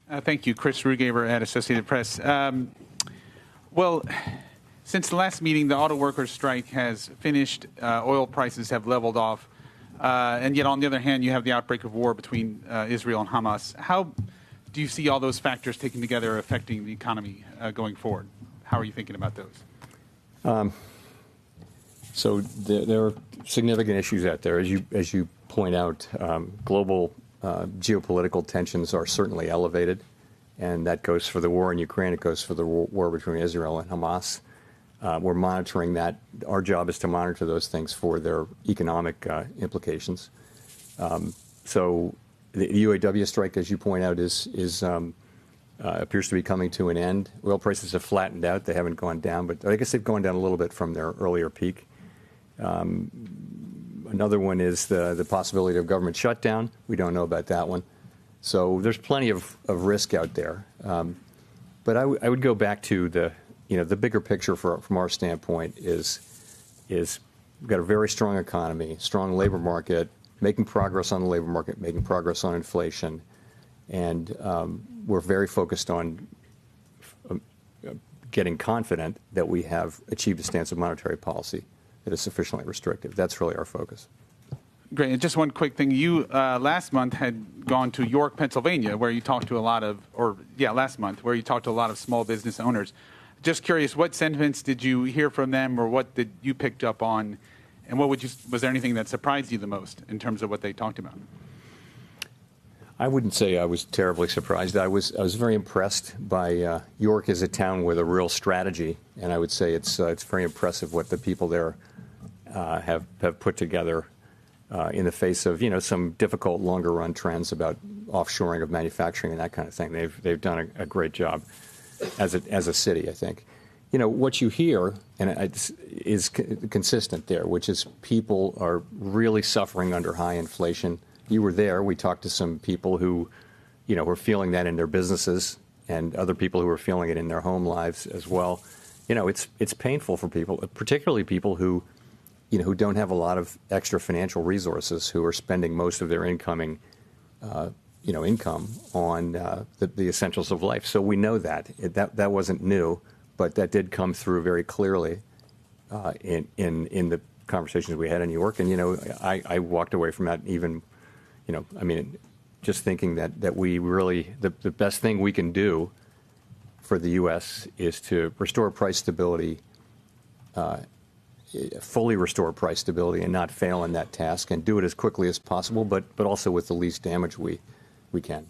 Thank you. Chris Rugaber at Associated Press. Well, since the last meeting, the auto workers' strike has finished. Oil prices have leveled off. And yet, on the other hand, you have the outbreak of war between Israel and Hamas. How do you see all those factors taken together affecting the economy going forward? How are you thinking about those? So there are significant issues out there. As you point out, global geopolitical tensions are certainly elevated, and that goes for the war in Ukraine. It goes for the war between Israel and Hamas. We're monitoring that. Our job is to monitor those things for their economic implications. So the UAW strike, as you point out, appears to be coming to an end. Oil prices have flattened out. They haven't gone down, but I guess they've gone down a little bit from their earlier peak. Another one is the possibility of government shutdown. We don't know about that one. So there's plenty of risk out there. But I would go back to the bigger picture from our standpoint is we've got a very strong economy, strong labor market, making progress on the labor market, making progress on inflation, and we're very focused on getting confident that we have achieved a stance of monetary policy that is sufficiently restrictive. That's really our focus. Great. And just one quick thing. You last month had gone to York, Pennsylvania, where you talked to last month, where you talked to a lot of small business owners. Just curious, what sentiments did you hear from them, or what did you picked up on, and was there anything that surprised you the most in terms of what they talked about? I wouldn't say I was terribly surprised. I was very impressed by York as a town with a real strategy, and I would say it's very impressive what the people there have put together in the face of some difficult longer run trends about offshoring of manufacturing and that kind of thing. They've done a great job as a city, I think. What you hear is consistent there, which is people are really suffering under high inflation. You were there. We talked to some people who, were feeling that in their businesses, and other people who were feeling it in their home lives as well. It's painful for people, particularly people who don't have a lot of extra financial resources, who are spending most of their income on the essentials of life. So we know that wasn't new, but that did come through very clearly in the conversations we had in New York. And I walked away from that even, just thinking that we really the best thing we can do for the U.S. is to restore price stability. Fully restore price stability and not fail in that task, and do it as quickly as possible, but also with the least damage we can.